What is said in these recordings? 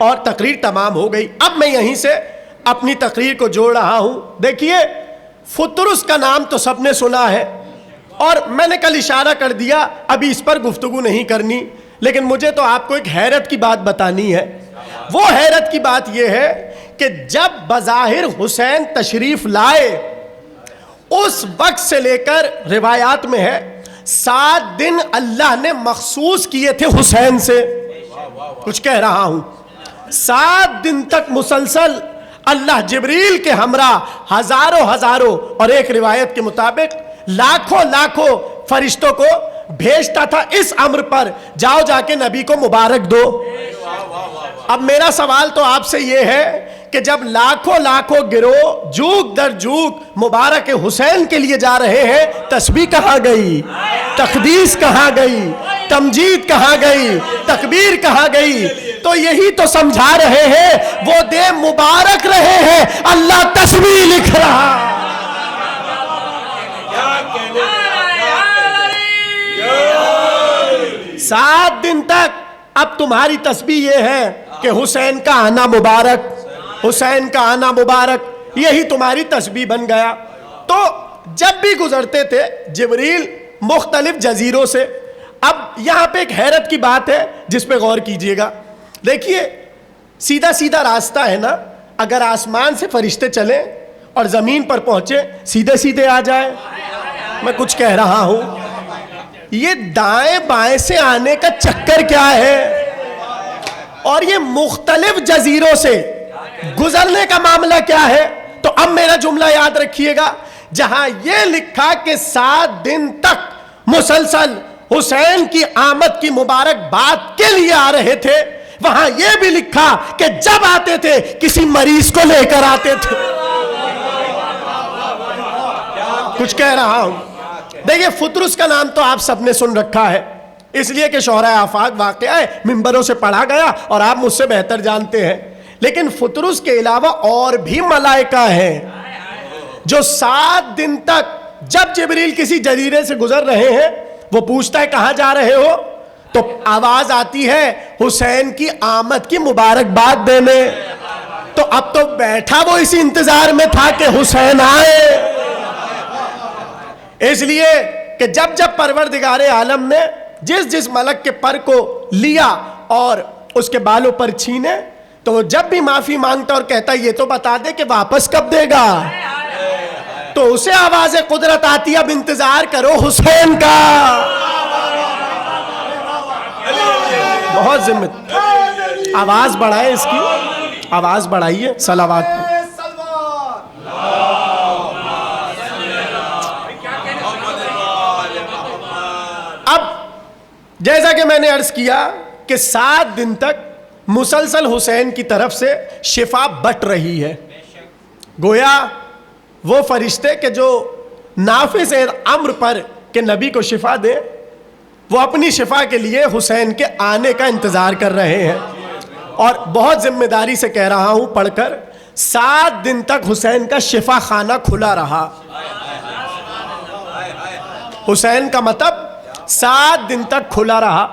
اور تقریر تمام ہو گئی. اب میں یہیں سے اپنی تقریر کو جوڑ رہا ہوں. دیکھیے فطرس کا نام تو سب نے سنا ہے اور میں نے کل اشارہ کر دیا, ابھی اس پر گفتگو نہیں کرنی, لیکن مجھے تو آپ کو ایک حیرت کی بات بتانی ہے. وہ حیرت کی بات یہ ہے کہ جب بظاہر حسین تشریف لائے اس وقت سے لے کر روایات میں ہے 7 دن اللہ نے مخصوص کیے تھے حسین سے. کچھ کہہ رہا ہوں, 7 دن تک مسلسل اللہ جبریل کے ہمراہ ہزاروں اور ایک روایت کے مطابق لاکھوں فرشتوں کو بھیجتا تھا اس امر پر, جاؤ جا کے نبی کو مبارک دو. اب میرا سوال تو آپ سے یہ ہے کہ جب لاکھوں گروہ جوک در جوک مبارک حسین کے لیے جا رہے ہیں, تسبیح کہاں گئی, تقدیس کہاں گئی, تمجید کہاں گئی, تکبیر کہاں گئی؟ تو یہی تو سمجھا رہے ہیں وہ دے مبارک رہے ہیں, اللہ تسبیح لکھ رہا. 7 دن تک اب تمہاری تسبیح یہ ہے کہ حسین کا آنا مبارک, حسین کا آنا مبارک, یہی تمہاری تسبیح بن گیا. تو جب بھی گزرتے تھے جبریل مختلف جزیروں سے. اب یہاں پہ ایک حیرت کی بات ہے جس پہ غور کیجئے گا. دیکھیے سیدھا راستہ ہے نا, اگر آسمان سے فرشتے چلیں اور زمین پر پہنچے سیدھے آ جائے. میں کچھ کہہ رہا ہوں, یہ دائیں بائیں سے آنے کا چکر کیا ہے, اور یہ مختلف جزیروں سے گزرنے کا معاملہ کیا ہے؟ تو اب میرا جملہ یاد رکھیے گا, جہاں یہ لکھا کہ 7 دن تک مسلسل حسین کی آمد کی مبارک بات کے لیے آ رہے تھے, وہاں یہ بھی لکھا کہ جب آتے تھے کسی مریض کو لے کر آتے تھے. کچھ کہہ رہا ہوں. دیکھیں فطرس کا نام تو آپ سب نے سن رکھا ہے, اس لیے کہ شہرۂ آفاق واقعہ ہے, ممبروں سے پڑھا گیا اور آپ مجھ سے بہتر جانتے ہیں. لیکن فطرس کے علاوہ اور بھی ملائکہ ہیں جو 7 دن تک جب جبریل کسی جزیرے سے گزر رہے ہیں وہ پوچھتا ہے کہاں جا رہے ہو, تو آواز آتی ہے حسین کی آمد کی مبارکباد دینے. تو اب تو بیٹھا وہ اسی انتظار میں تھا کہ حسین آئے. اس لیے کہ جب پروردگار عالم نے جس ملک کے پر کو لیا اور اس کے بالوں پر چھینے, تو وہ جب بھی معافی مانگتا اور کہتا یہ تو بتا دے کہ واپس کب دے گا, تو اسے آواز قدرت آتی اب انتظار کرو حسین کا. بہت ذمہ, آواز بڑھائے, اس کی آواز بڑھائیے صلوات پہ. اب جیسا کہ میں نے عرض کیا کہ 7 دن تک مسلسل حسین کی طرف سے شفا بٹ رہی ہے. گویا وہ فرشتے کہ جو نافذ امر پر کہ نبی کو شفا دے, وہ اپنی شفا کے لیے حسین کے آنے کا انتظار کر رہے ہیں. اور بہت ذمہ داری سے کہہ رہا ہوں پڑھ کر, 7 دن تک حسین کا شفا خانہ کھلا رہا. حسین کا مطلب 7 دن تک کھلا رہا,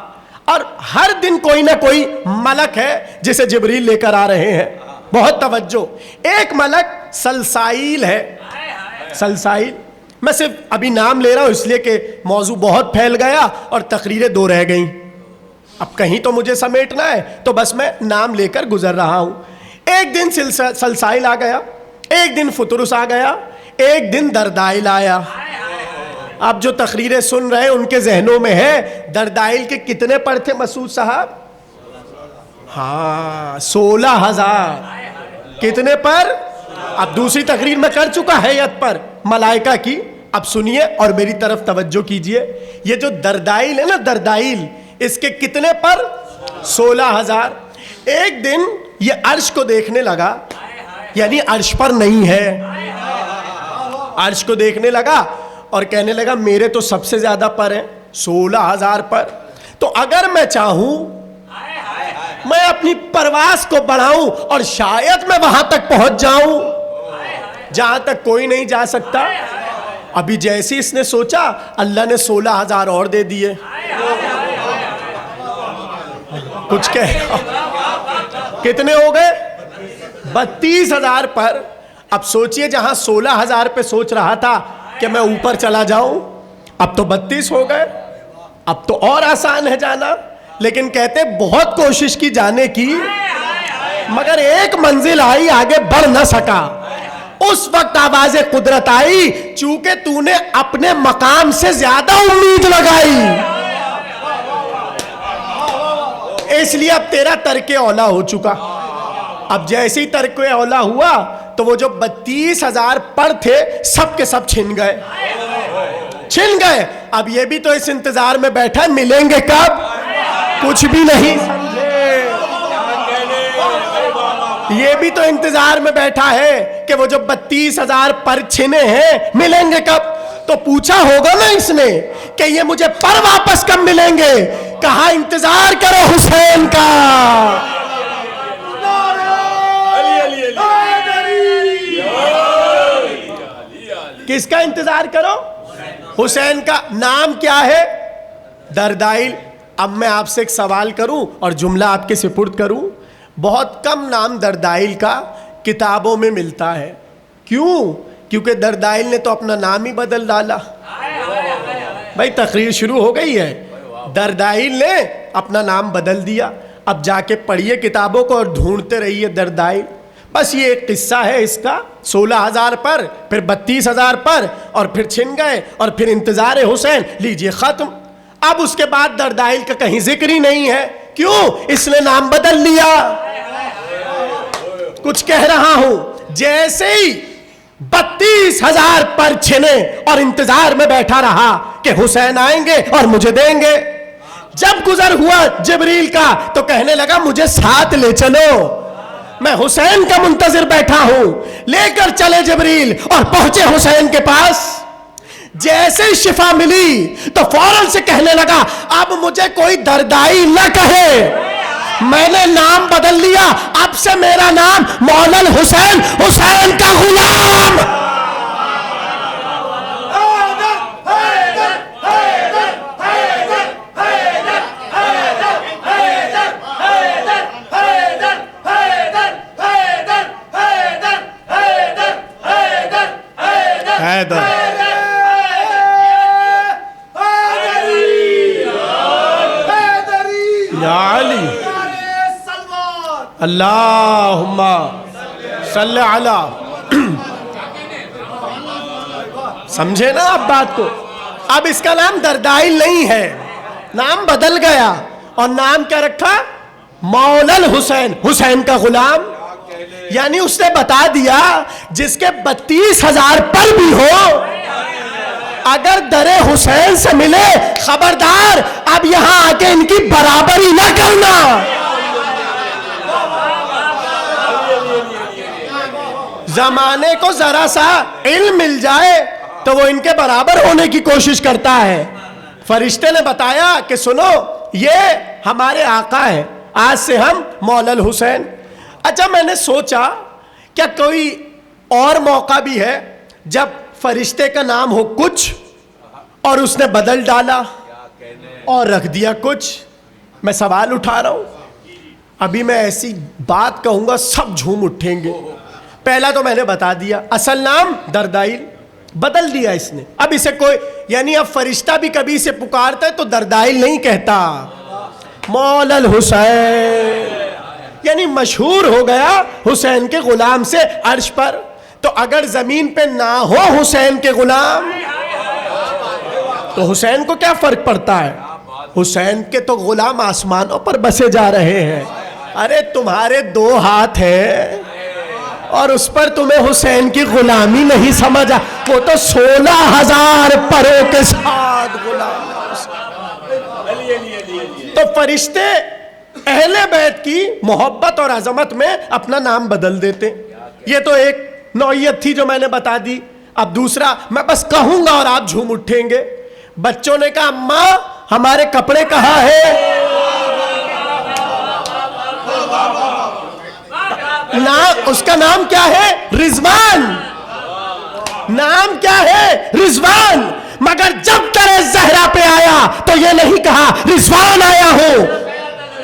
اور ہر دن کوئی نہ کوئی ملک ہے جسے جبریل لے کر آ رہے ہیں. بہت توجہ, ایک ملک سلسائیل ہے. سلسائیل, میں صرف ابھی نام لے رہا ہوں اس لیے کہ موضوع بہت پھیل گیا اور تقریریں 2 رہ گئیں. اب کہیں تو مجھے سمیٹنا ہے, تو بس میں نام لے کر گزر رہا ہوں. ایک دن سلسائیل آ گیا, ایک دن فطرس آ گیا, ایک دن دردائل آیا. اب جو تقریریں سن رہے ہیں ان کے ذہنوں میں ہے دردائل کے کتنے پر تھے مسعود صاحب؟ ہاں 16,000. کتنے پر؟ اب دوسری تقریر میں کر چکا حیت پر ملائکہ کی. اب سنیے اور میری طرف توجہ کیجئے. یہ جو دردائل ہے نا, دردائل, اس کے کتنے پر؟ 16,000. ایک دن یہ عرش کو دیکھنے لگا, یعنی عرش پر نہیں ہے, عرش کو دیکھنے لگا اور کہنے لگا میرے تو سب سے زیادہ پر ہیں, 16,000 پر. تو اگر میں چاہوں میں اپنی پرواز کو بڑھاؤں اور شاید میں وہاں تک پہنچ جاؤں جہاں تک کوئی نہیں جا سکتا. ابھی جیسی اس نے سوچا اللہ نے 16,000 اور دے دیے. کتنے ہو گئے؟ 32,000 پر. اب سوچئے جہاں 16,000 پہ سوچ رہا تھا کہ میں اوپر چلا جاؤں، اب تو 32 ہو گئے، اب تو اور آسان ہے جانا. لیکن کہتے بہت کوشش کی جانے کی، مگر ایک منزل آئی آگے بڑھ نہ سکا. اس وقت آواز قدرت آئی، چونکہ تو نے اپنے مقام سے زیادہ امید لگائی، اس لیے اب تیرا ترک اولا ہو چکا. اب جیسے ہی ترک اولا ہوا تو وہ جو 32,000 پر تھے سب کے سب چھن گئے. اب یہ بھی تو اس انتظار میں بیٹھا ہے ملیں گے کب، کچھ بھی نہیں سمجھے. یہ بھی تو انتظار میں بیٹھا ہے کہ وہ جو 32,000 پر چھنے ہیں ملیں گے کب. تو پوچھا ہوگا نا اس نے کہ یہ مجھے پر واپس کب ملیں گے. کہا انتظار کرو حسین کا. کس کا انتظار کرو؟ حسین کا. نام کیا ہے؟ دردائل. اب میں آپ سے ایک سوال کروں اور جملہ آپ کے سپرد کروں. بہت کم نام دردائل کا کتابوں میں ملتا ہے. کیوں؟ کیونکہ دردائل نے تو اپنا نام ہی بدل ڈالا. بھائی تقریر شروع ہو گئی ہے. دردائل نے اپنا نام بدل دیا. اب جا کے پڑھیے کتابوں کو اور ڈھونڈتے رہیے دردائل. بس یہ ایک قصہ ہے اس کا. 16,000 پر، پھر 32,000 پر، اور پھر چھن گئے، اور پھر انتظار حسین. لیجئے ختم. اب اس کے بعد دردائل کا کہیں ذکر ہی نہیں ہے. کیوں؟ اس نے نام بدل لیا. کچھ کہہ رہا ہوں. جیسے ہی 32,000 پر چھنے اور انتظار میں بیٹھا رہا کہ حسین آئیں گے اور مجھے دیں گے. جب گزر ہوا جبریل کا تو کہنے لگا مجھے ساتھ لے چلو، میں حسین کا منتظر بیٹھا ہوں. لے کر چلے جبریل اور پہنچے حسین کے پاس. جیسے شفا ملی تو فوراً سے کہنے لگا اب مجھے کوئی دردائی نہ کہے، میں نے نام بدل لیا، اب سے میرا نام مولا الحسین، حسین کا غلام. اللہم صلی علی. سمجھے نا آپ بات کو. اب اس کا نام دردائل نہیں ہے، نام بدل گیا. اور نام کیا رکھا؟ مولا الحسین، حسین کا غلام. یعنی اس نے بتا دیا جس کے 32,000 پر بھی ہو، اگر در حسین سے ملے خبردار اب یہاں آ کے ان کی برابری نہ کرنا. زمانے کو ذرا سا علم مل جائے تو وہ ان کے برابر ہونے کی کوشش کرتا ہے. فرشتے نے بتایا کہ سنو یہ ہمارے آقا ہے، آج سے ہم مولا الحسین. اچھا میں نے سوچا کیا کوئی اور موقع بھی ہے جب فرشتے کا نام ہو کچھ اور اس نے بدل ڈالا اور رکھ دیا کچھ. میں سوال اٹھا رہا ہوں. ابھی میں ایسی بات کہوں گا سب جھوم اٹھیں گے. پہلا تو میں نے بتا دیا اصل نام دردائل، بدل دیا اس نے. اب اسے کوئی یعنی اب فرشتہ بھی کبھی اسے پکارتا ہے تو دردائل نہیں کہتا، مولا الحسین. یعنی مشہور ہو گیا حسین کے غلام سے عرش پر. تو اگر زمین پہ نہ ہو حسین کے غلام تو حسین کو کیا فرق پڑتا ہے؟ حسین کے تو غلام آسمانوں پر بسے جا رہے ہیں. ارے تمہارے 2 ہاتھ ہیں اور اس پر تمہیں حسین کی غلامی نہیں سمجھا. وہ تو 16,000 پروں کے ساتھ غلام. تو فرشتے اہل بیت کی محبت اور عظمت میں اپنا نام بدل دیتے. یہ تو ایک نوعیت تھی جو میں نے بتا دی. اب دوسرا میں بس کہوں گا اور آپ جھوم اٹھیں گے. بچوں نے کہا اماں ہمارے کپڑے کہاں ہیں؟ اس کا نام کیا ہے؟ رضوان. نام کیا ہے؟ رضوان. مگر جب در زہرا پہ آیا تو یہ نہیں کہا رضوان آیا ہوں،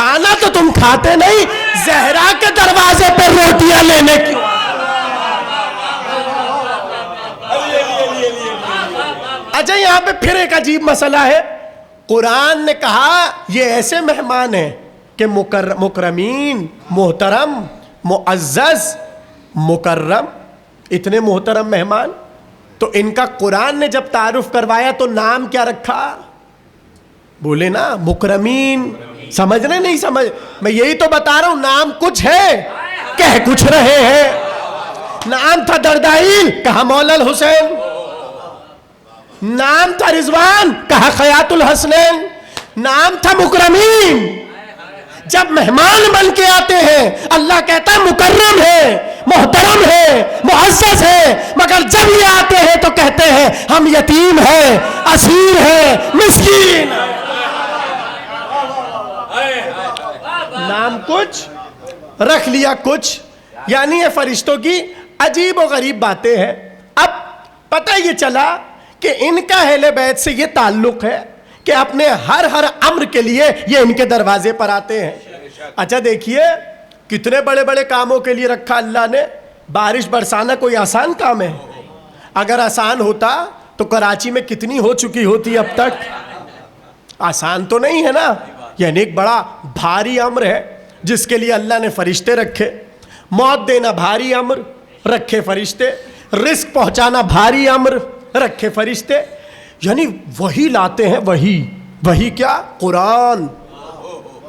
کھانا تو تم کھاتے نہیں، زہرا کے دروازے پہ روٹیاں لینے کیوں؟ اچھا یہاں پہ پھر ایک عجیب مسئلہ ہے. قرآن نے کہا یہ ایسے مہمان ہیں کہ مکرمین، محترم، معزز، مکرم، اتنے محترم مہمان. تو ان کا قرآن نے جب تعارف کروایا تو نام کیا رکھا؟ بولے نا مکرمین. سمجھ رہے نہیں سمجھ؟ میں یہی تو بتا رہا ہوں، نام کچھ ہے، کہہ کچھ رہے ہیں. نام تھا دردائیل، کہا مولا الحسین. نام تھا رضوان، کہا خیات الحسنین. نام تھا مکرمین. جب مہمان بن کے آتے ہیں اللہ کہتا ہے مکرم ہے، محترم ہے، معزز ہے. مگر جب یہ آتے ہیں تو کہتے ہیں ہم یتیم ہیں، اسیر ہیں، مسکین. نام کچھ، رکھ لیا کچھ. یعنی یہ فرشتوں کی عجیب و غریب باتیں ہیں. اب پتہ یہ چلا کہ ان کا اہل بیت سے یہ تعلق ہے کہ اپنے ہر امر کے لیے یہ ان کے دروازے پر آتے ہیں. اچھا دیکھیے کتنے بڑے بڑے کاموں کے لیے رکھا اللہ نے. بارش برسانا کوئی آسان کام ہے؟ اگر آسان ہوتا تو کراچی میں کتنی ہو چکی ہوتی اب تک. آسان تو نہیں ہے نا. یعنی ایک بڑا بھاری امر ہے جس کے لیے اللہ نے فرشتے رکھے. موت دینا بھاری امر، رکھے فرشتے. رزق پہنچانا بھاری امر، رکھے فرشتے. یعنی وہی لاتے ہیں. وہی کیا؟ قرآن.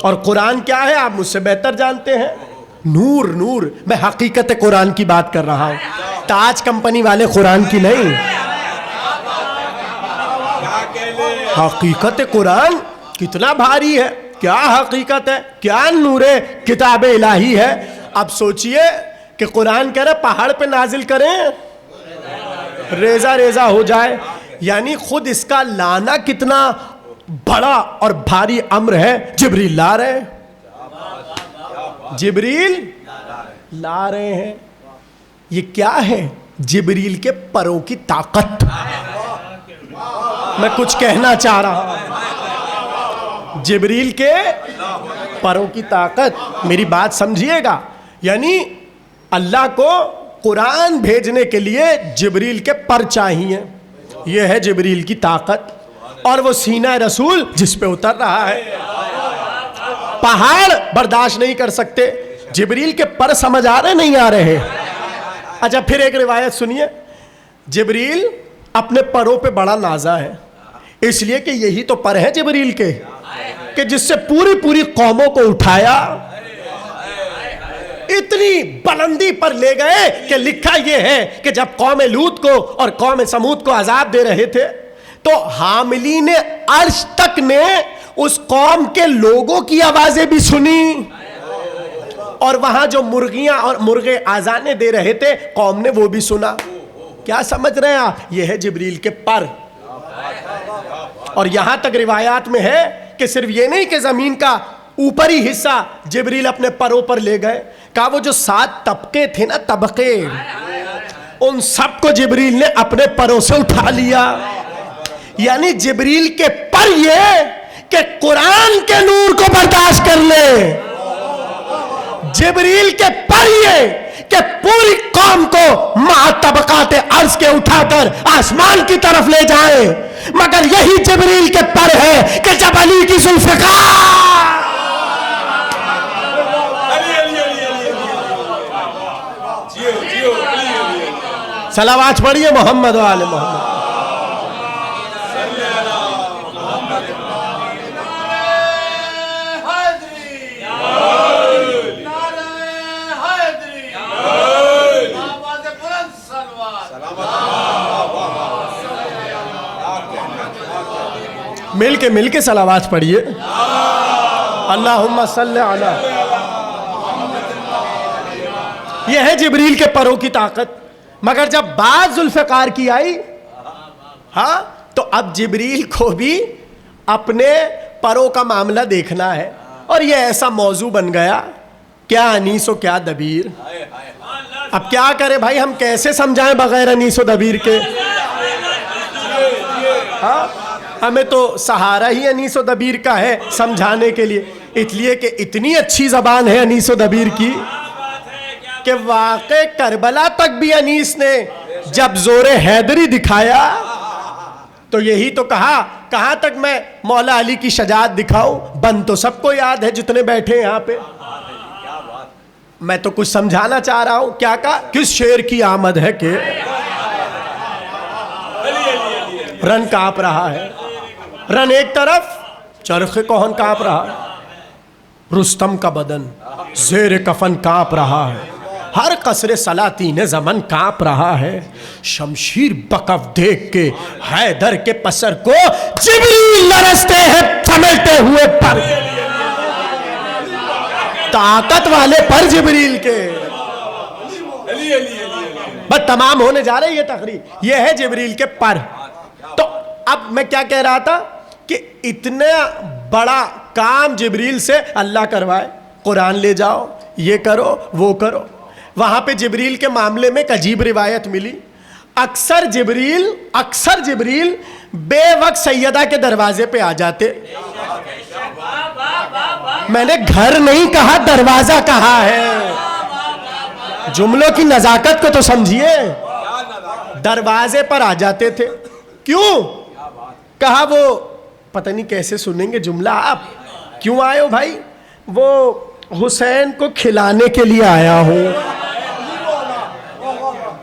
اور قرآن کیا ہے آپ مجھ سے بہتر جانتے ہیں. نور. میں حقیقت قرآن کی بات کر رہا ہوں، تاج کمپنی والے قرآن کی نہیں. حقیقت قرآن کتنا بھاری ہے، کیا حقیقت ہے، کیا نور کتاب الہی ہے. اب سوچئے کہ قرآن کہہ رہے پہاڑ پہ نازل کریں ریزہ ریزہ ہو جائے. یعنی خود اس کا لانا کتنا بڑا اور بھاری امر ہے. جبریل لا رہے ہیں، جبریل لا رہے ہیں. یہ کیا ہے؟ جبریل کے پروں کی طاقت. میں کچھ کہنا چاہ رہا ہوں، جبریل کے پروں کی طاقت. میری بات سمجھیے گا. یعنی اللہ کو قرآن بھیجنے کے لیے جبریل کے پر چاہیے. یہ ہے جبریل کی طاقت. اور وہ سینہ رسول جس پہ اتر رہا ہے. پہاڑ برداشت نہیں کر سکتے، جبریل کے پر سمجھ آ رہے نہیں آ رہے. اچھا پھر ایک روایت سنیے. جبریل اپنے پروں پہ بڑا نازا ہے، اس لیے کہ یہی تو پر ہیں جبریل کے کہ جس سے پوری قوموں کو اٹھایا. اتنی بلندی پر لے گئے کہ لکھا یہ ہے کہ جب قوم لوط کو اور قوم سمود کو عذاب دے رہے تھے تو حاملین عرش تک نے اس قوم کے لوگوں کی آوازیں بھی سنی. اور وہاں جو مرغیاں اور مرغے آذانیں دے رہے تھے قوم نے وہ بھی سنا. کیا سمجھ رہے ہیں آپ؟ یہ ہے جبریل کے پر. اور یہاں تک روایات میں ہے کہ صرف یہ نہیں کہ زمین کا اوپری حصہ جبریل اپنے پروں پر لے گئے. کہا وہ جو 7 طبقے تھے نا، طبقے، ان سب کو جبریل نے اپنے پروں سے اٹھا لیا. یعنی جبریل کے پر یہ کہ قرآن کے نور کو برداشت کر لے. جبریل کے پر یہ کہ پوری قوم کو مع طبقات عرض کے اٹھا کر آسمان کی طرف لے جائیں. مگر یہی جبریل کے پر ہے کہ جب علی کی ذوالفقار صلوات پڑھیے محمد و آل محمد. مل کے صلوات پڑھیے. اللہم صلی علی. یہ ہے جبریل کے پروں کی طاقت. مگر جب بات ذوالفقار کی آئی ہاں تو اب جبریل کو بھی اپنے پروں کا معاملہ دیکھنا ہے. اور یہ ایسا موضوع بن گیا، کیا انیس و کیا دبیر. اب کیا کرے بھائی، ہم کیسے سمجھائیں بغیر انیس و دبیر کے؟ ہاں ہمیں تو سہارا ہی انیس و دبیر کا ہے سمجھانے کے لیے. اس لیے کہ اتنی اچھی زبان ہے انیس و دبیر کی کہ واقع کربلا تک بھی انیس نے جب زور حیدری دکھایا تو یہی تو کہا، کہاں تک میں مولا علی کی شجاعت دکھاؤں؟ بند تو سب کو یاد ہے جتنے بیٹھے ہیں یہاں پہ. میں تو کچھ سمجھانا چاہ رہا ہوں. کیا کہا؟ کس شیر کی آمد ہے کہ رن کانپ رہا ہے. رن ایک طرف، چرخ کہن کانپ رہا ہے. رستم کا بدن زیر کفن کانپ رہا ہے. ہر قصر سلاطین زمن کانپ رہا ہے. شمشیر بکف دیکھ کے حیدر کے پسر کو جبریل لرزتے ہیں سمیٹے ہوئے پر. طاقت والے پر جبریل کے. بس تمام ہونے جا رہی ہے تقریر. یہ ہے جبریل کے پر. تو اب میں کیا کہہ رہا تھا کہ اتنا بڑا کام جبریل سے اللہ کروائے. قرآن لے جاؤ، یہ کرو، وہ کرو. وہاں پہ جبریل کے معاملے میں ایک عجیب روایت ملی. اکثر جبریل بے وقت سیدہ کے دروازے پہ آ جاتے. میں نے گھر نہیں کہا، دروازہ کہا ہے. جملوں کی نزاکت کو تو سمجھیے. دروازے پر آ جاتے تھے. کیوں؟ کہا وہ پتہ نہیں کیسے سنیں گے جملہ آپ. کیوں آئے ہو بھائی؟ وہ حسین کو کھلانے کے لیے آیا ہوں.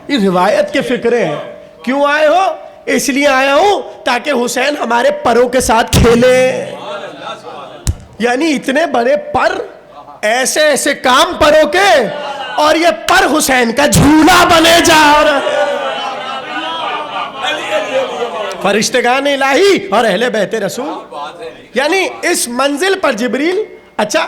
یہ روایت کے فکرے ہیں. کیوں آئے ہو؟ اس لیے آیا ہوں تاکہ حسین ہمارے پروں کے ساتھ کھیلے. یعنی اتنے بڑے پر، ایسے ایسے کام پروں کے، اور یہ پر حسین کا جھولا بنے جا رہا. فرشتگان الہی اور اہل بیت رسول. یعنی اس منزل پر جبریل. اچھا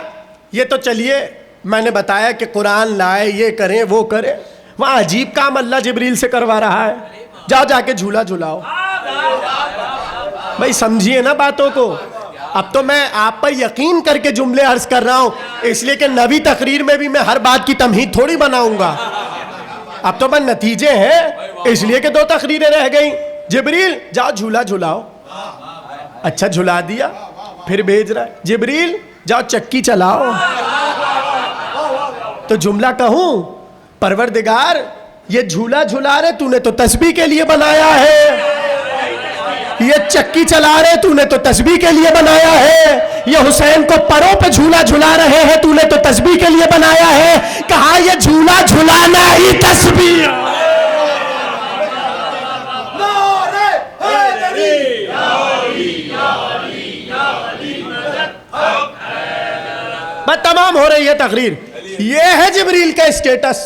یہ تو چلیے میں نے بتایا کہ قرآن لائے، یہ کریں وہ کریں. وہاں عجیب کام اللہ جبریل سے کروا رہا ہے. جاؤ جا کے جھولا جھلاؤ. بھائی سمجھیے نا باتوں کو. اب تو میں آپ پر یقین کر کے جملے عرض کر رہا ہوں، اس لیے کہ نبی تقریر میں بھی میں ہر بات کی تمہید تھوڑی بناؤں گا. اب تو میں نتیجے ہیں، اس لیے کہ 2 تقریریں رہ گئیں. جبریل جاؤ جھولا جھلاؤ. اچھا جھلا دیا. پھر بھیج رہا ہے جبریل جاؤ چکی چلاؤ. تو جملہ کہوں، پروردگار یہ جھولا جھلا رہے تو نے تو تسبیح کے لیے بنایا ہے. یہ چکی چلا رہے تو نے تو تسبیح کے لیے بنایا ہے. یہ حسین کو پروں پہ جھولا جھلا رہے ہیں تو نے تو تسبیح کے لیے بنایا ہے. کہا یہ جھولا جھلانا ہی تسبیح. بس تمام ہو رہی ہے تقریر. یہ ہے جبریل کا اسٹیٹس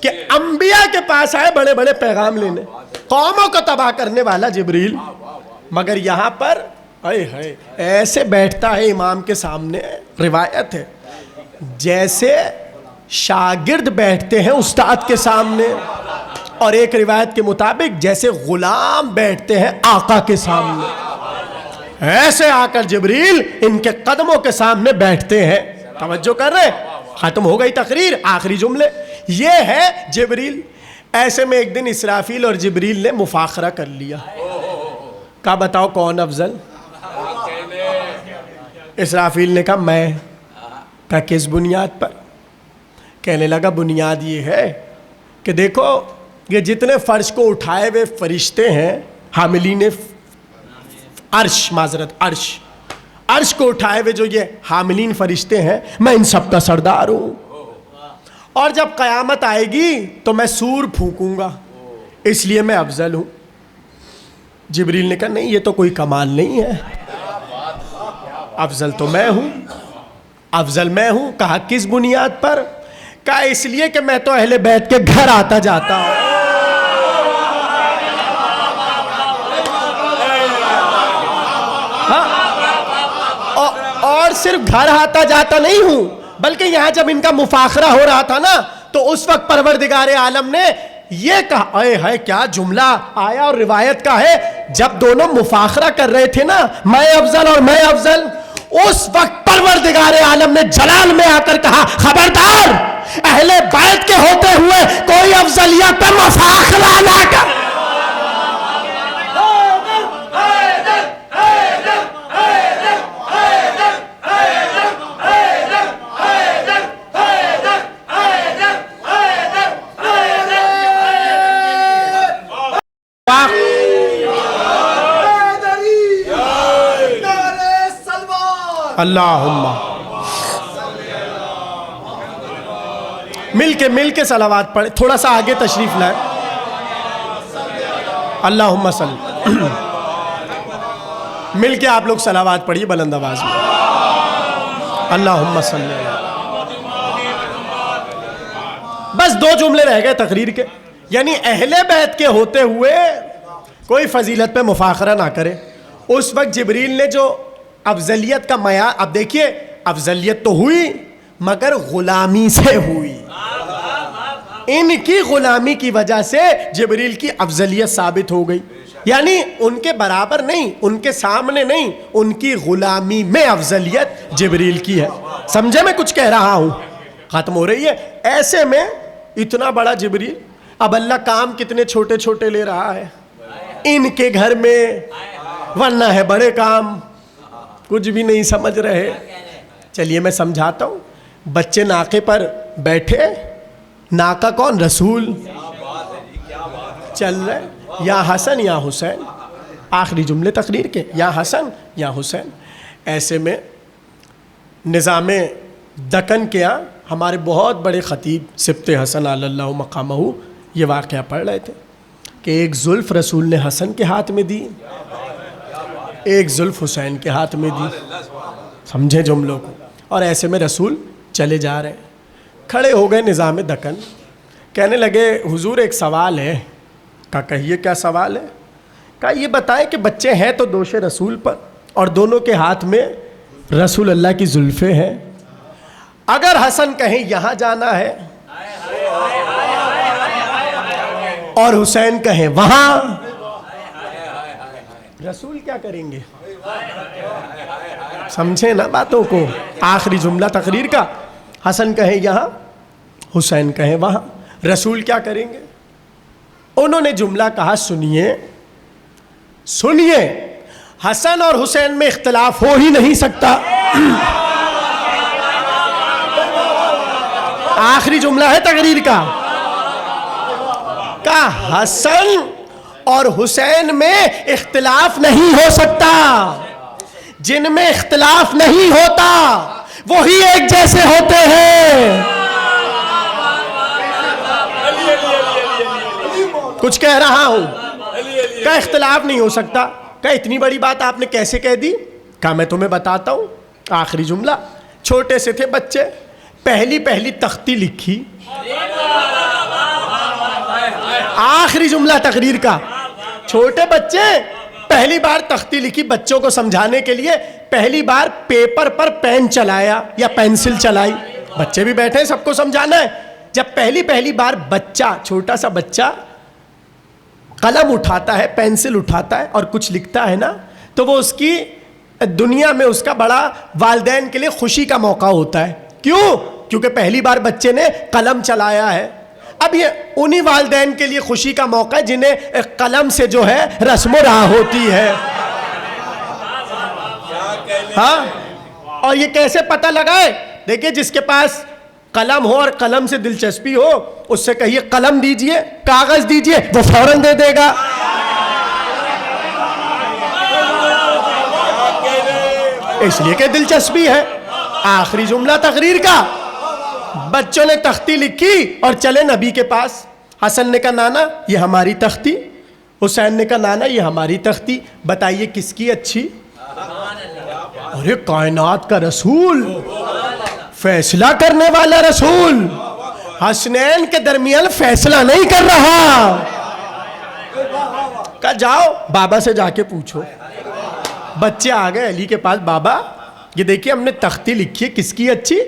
کہ انبیاء کے پاس آئے بڑے بڑے پیغام لینے، قوموں کو تباہ کرنے والا جبریل. مگر یہاں پر ایسے بیٹھتا ہے امام کے سامنے. روایت ہے جیسے شاگرد بیٹھتے ہیں استاد کے سامنے، اور ایک روایت کے مطابق جیسے غلام بیٹھتے ہیں آقا کے سامنے. ایسے آ کر جبریل ان کے قدموں کے سامنے بیٹھتے ہیں. توجہ کر رہے؟ ختم ہو گئی تقریر. آخری جملے یہ ہے جبریل. ایسے میں ایک دن اسرافیل اور جبریل نے مفاخرہ کر لیا. کہا بتاؤ کون افضل؟ اسرافیل نے کہا میں. کہا کس بنیاد پر؟ کہنے لگا بنیاد یہ ہے کہ دیکھو یہ جتنے فرش کو اٹھائے ہوئے فرشتے ہیں، حاملین عرش، معذرت عرش کو اٹھائے ہوئے جو یہ حاملین فرشتے ہیں، میں ان سب کا سردار ہوں. اور جب قیامت آئے گی تو میں سور پھونکوں گا، اس لیے میں افضل ہوں. جبریل نے کہا نہیں یہ تو کوئی کمال نہیں ہے، افضل تو میں ہوں، افضل میں ہوں. کہا کس بنیاد پر؟ کہا اس لیے کہ میں تو اہل بیت کے گھر آتا جاتا ہوں. اور صرف گھر آتا جاتا نہیں ہوں، بلکہ یہاں جب ان کا مفاخرہ ہو رہا تھا نا تو اس وقت پروردگار عالم نے یہ کہا، اے ہے کیا جملہ آیا اور روایت کا ہے، جب دونوں مفاخرہ کر رہے تھے نا میں افضل اور میں افضل، اس وقت پروردگار عالم نے جلال میں آ کر کہا خبردار اہل بیت کے ہوتے ہوئے کوئی افضلیت پہ مفاخرہ نہ کر. اللہم مل کے صلوات پڑھے، تھوڑا سا آگے تشریف لائیں. اللہم صلی، مل کے آپ لوگ صلوات پڑھیے بلند آواز میں. اللہم صلی. بس 2 جملے رہ گئے تقریر کے. یعنی اہل بیت کے ہوتے ہوئے کوئی فضیلت پہ مفاخرہ نہ کرے. اس وقت جبریل نے جو افضلیت کا معیار، اب دیکھیے افضلیت تو ہوئی مگر غلامی سے ہوئی. ان کی غلامی کی وجہ سے جبریل کی افضلیت ثابت ہو گئی. یعنی ان کے برابر نہیں، ان کے سامنے نہیں، ان کی غلامی میں افضلیت جبریل کی ہے. سمجھے میں کچھ کہہ رہا ہوں؟ ختم ہو رہی ہے. ایسے میں اتنا بڑا جبریل، اب اللہ کام کتنے چھوٹے چھوٹے لے رہا ہے ان کے گھر میں، ورنہ ہے بڑے کام. کچھ بھی نہیں سمجھ رہے. چلیے میں سمجھاتا ہوں. بچے ناقے پر بیٹھے، ناقہ کون؟ رسول چل رہے، یا حسن یا حسین. آخری جملے تقریر کے، یا حسن یا حسین. ایسے میں نظام دکن کے یہاں ہمارے بہت بڑے خطیب سبط حسن علی اللہ مقامہ یہ واقعہ پڑھ رہے تھے کہ ایک زلف رسول نے حسن کے ہاتھ میں دی، ایک زلف حسین کے ہاتھ میں دی. سمجھے جملوں کو؟ اور ایسے میں رسول چلے جا رہے ہیں. کھڑے ہو گئے نظام دکن، کہنے لگے حضور ایک سوال ہے. کہا کہیے کیا سوال ہے؟ کہا یہ بتائیں کہ بچے ہیں تو دوش رسول پر اور دونوں کے ہاتھ میں رسول اللہ کی زلفیں ہیں. اگر حسن کہیں یہاں جانا ہے اور حسین کہیں وہاں، رسول کیا کریں گے؟ سمجھے نا باتوں کو؟ آخری جملہ تقریر کا، حسن کہیں یہاں حسین کہیں وہاں، رسول کیا کریں گے؟ انہوں نے جملہ کہا سنیے سنیے، حسن اور حسین میں اختلاف ہو ہی نہیں سکتا. آخری جملہ ہے تقریر کا. حسن اور حسین میں اختلاف نہیں ہو سکتا. جن میں اختلاف نہیں ہوتا وہی ایک جیسے ہوتے ہیں. کچھ کہہ رہا ہوں. کہا اختلاف نہیں ہو سکتا. کہا اتنی بڑی بات آپ نے کیسے کہہ دی؟ کہا میں تمہیں بتاتا ہوں. آخری جملہ، چھوٹے سے تھے بچے، پہلی تختی لکھی. آخری جملہ تقریر کا، چھوٹے بچے پہلی بار تختی لکھی. بچوں کو سمجھانے کے لیے پہلی بار پیپر پر پین چلایا یا پینسل چلائی. بچے بھی بیٹھے ہیں، سب کو سمجھانا ہے. جب پہلی بار بچہ، چھوٹا سا بچہ قلم اٹھاتا ہے، پینسل اٹھاتا ہے اور کچھ لکھتا ہے نا، تو وہ اس کی دنیا میں اس کا بڑا والدین کے لیے خوشی کا موقع ہوتا ہے. کیوں؟ کیونکہ پہلی بار بچے نے قلم چلایا ہے. اب یہ انہی والدین کے لیے خوشی کا موقع ہے جنہیں قلم سے جو ہے رسم و راہ ہوتی ہے. ہاں، اور یہ کیسے پتہ لگائے؟ دیکھیں جس کے پاس قلم ہو اور قلم سے دلچسپی ہو، اس سے کہیے قلم دیجئے، کاغذ دیجئے، وہ فوراً دے دے گا. اس لیے کہ دلچسپی ہے. آخری جملہ تقریر کا، بچوں نے تختی لکھی اور چلے نبی کے پاس. حسن نے کہا نانا یہ ہماری تختی، حسین نے کہا نانا یہ ہماری تختی، بتائیے کس کی اچھی؟ ارے کائنات کا رسول، فیصلہ کرنے والا رسول، حسنین کے درمیان فیصلہ نہیں کر رہا. کہا جاؤ بابا سے جا کے پوچھو. بچے آ گئے علی کے پاس. بابا یہ دیکھیے ہم نے تختی لکھی ہے، کس کی اچھی؟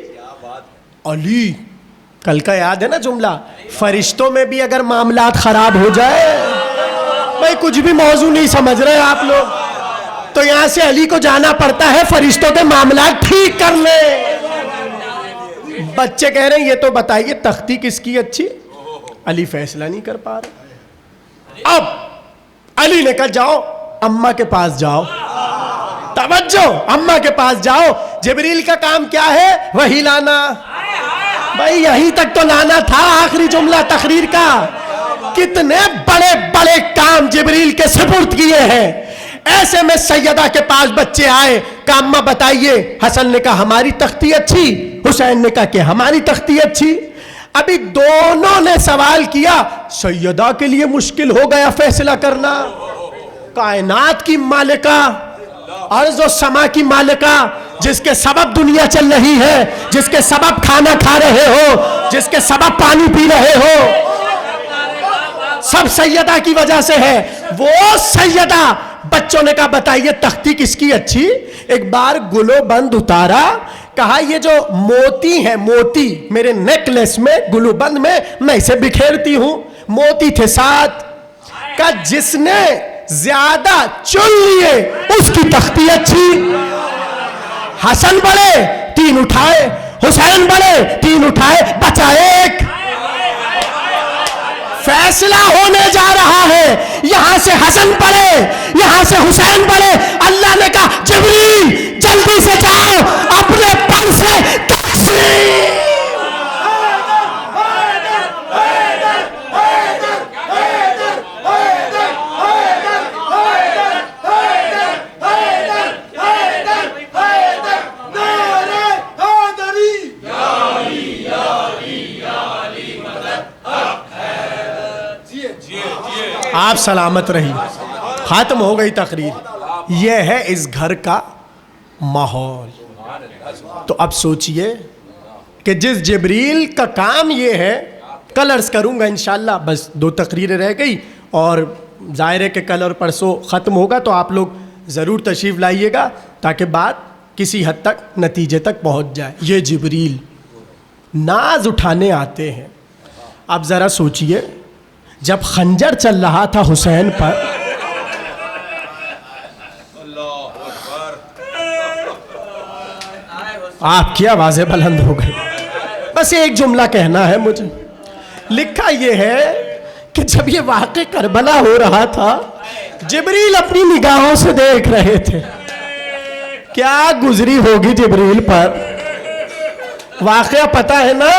علی، کل کا یاد ہے نا جملہ، فرشتوں میں بھی اگر معاملات خراب ہو جائے، بھائی کچھ بھی موضوع نہیں سمجھ رہے آپ لوگ، تو یہاں سے علی کو جانا پڑتا ہے فرشتوں کے معاملات ٹھیک کرنے. بچے کہہ رہے ہیں یہ تو بتائیے تختی کس کی اچھی؟ علی فیصلہ نہیں کر پا رہے. اب علی نے کہا جاؤ اماں کے پاس جاؤ. توجہ، اماں کے پاس جاؤ. جبریل کا کام کیا ہے؟ وہی لانا. بھائی یہیں تک تو لانا تھا. آخری جملہ تقریر کا، کتنے بڑے بڑے کام جبریل کے سپرد کیے ہیں. ایسے میں سیدہ کے پاس بچے آئے، کہا اماں بتائیے، حسن نے کہا ہماری تختی اچھی، حسین نے کہا کہ ہماری تختی اچھی۔ ابھی دونوں نے سوال کیا، سیدہ کے لیے مشکل ہو گیا فیصلہ کرنا، کائنات کی مالکہ، ارض و سما کی مالکہ، جس کے سبب دنیا چل رہی ہے، جس کے سبب کھانا کھا رہے ہو، جس کے سبب پانی پی رہے ہو، سب سیدہ کی وجہ سے ہے۔ وہ سیدہ، بچوں نے کہا بتائیے تختی کس کی اچھی؟ ایک بار گلو بند اتارا، کہا یہ جو موتی ہے، موتی میرے نیکلیس میں، گلو بند میں اسے بکھیرتی ہوں، موتی تھے ساتھ، کہا جس نے زیادہ چن لیے اس کی تختی اچھی۔ حسن بڑے 3 اٹھائے، حسین بڑے 3 اٹھائے، بچا ایک۔ فیصلہ ہونے جا رہا ہے، یہاں سے حسن پڑے، یہاں سے حسین پڑے۔ اللہ نے کہا جبریل جلدی سے جاؤ، اپنے پر سے تقسیم۔ آپ سلامت رہی۔ ختم ہو گئی تقریر۔ یہ ہے اس گھر کا ماحول۔ تو اب سوچئے کہ جس جبریل کا کام یہ ہے، کل عرض کروں گا انشاءاللہ، بس 2 تقریریں رہ گئی اور ظاہر ہے کہ کل اور پرسوں ختم ہوگا، تو آپ لوگ ضرور تشریف لائیے گا تاکہ بات کسی حد تک نتیجے تک پہنچ جائے۔ یہ جبریل ناز اٹھانے آتے ہیں۔ اب ذرا سوچئے، جب خنجر چل رہا تھا حسین پر، آپ کی آوازیں بلند ہو گئی، بس ایک جملہ کہنا ہے مجھے۔ لکھا یہ ہے کہ جب یہ واقع کربلا ہو رہا تھا، جبریل اپنی نگاہوں سے دیکھ رہے تھے۔ کیا گزری ہوگی جبریل پر؟ واقعہ پتہ ہے نا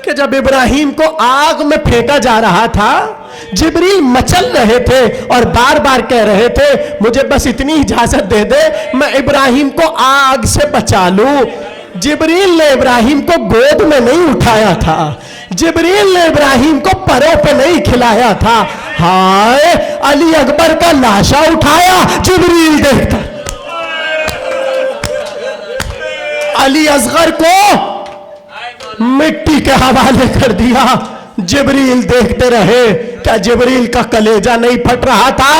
کہ جب ابراہیم کو آگ میں پھینکا جا رہا تھا، جبریل مچل رہے تھے اور بار بار کہہ رہے تھے مجھے بس اتنی اجازت دے دے میں ابراہیم کو آگ سے بچا لوں۔ جبریل نے ابراہیم کو گود میں نہیں اٹھایا تھا، جبریل نے ابراہیم کو پروں پہ نہیں کھلایا تھا۔ ہائے، علی اکبر کا لاشا اٹھایا جبریل دیکھتا، علی اصغر کو مٹی کے حوالے کر دیا، جبریل دیکھتے رہے۔ کیا جبریل کا کلیجہ نہیں پھٹ رہا تھا؟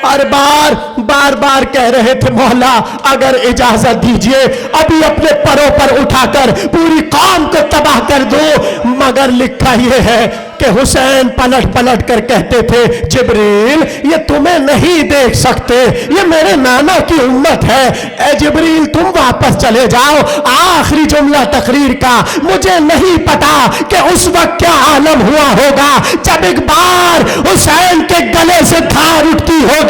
اور بار بار کہہ رہے تھے مولا اگر اجازت دیجئے ابھی اپنے پروں پر اٹھا کر پوری قوم کو تباہ کر دو۔ مگر لکھا یہ ہے کہ حسین پلٹ کر کہتے تھے جبریل یہ تمہیں نہیں دیکھ سکتے، یہ میرے نانا کی امت ہے، اے جبریل تم واپس چلے جاؤ۔ آخری جملہ تقریر کا، مجھے نہیں پتا کہ اس وقت کیا عالم ہوا ہوگا جب ایک بار حسین کے گلے سے دھار اٹھتی ہوگی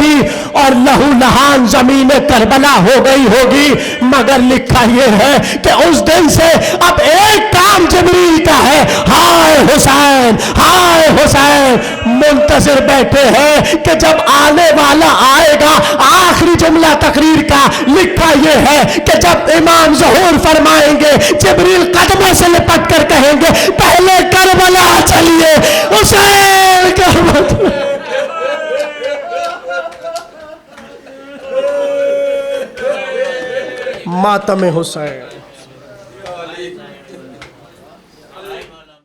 اور لہو لہان زمین کربلا ہو گئی ہوگی۔ مگر لکھا یہ ہے کہ اس دن سے اب ایک کام جبریل کا ہے، ہائے حسین ہائے حسین، منتظر بیٹھے ہیں کہ جب آنے والا آئے گا۔ آخری جملہ تقریر کا لکھا یہ ہے کہ جب امام ظہور فرمائیں گے جبریل قدموں سے لپٹ کر کہیں گے پہلے کربلا چلیے، حسین کربلا۔ ماتم حسین۔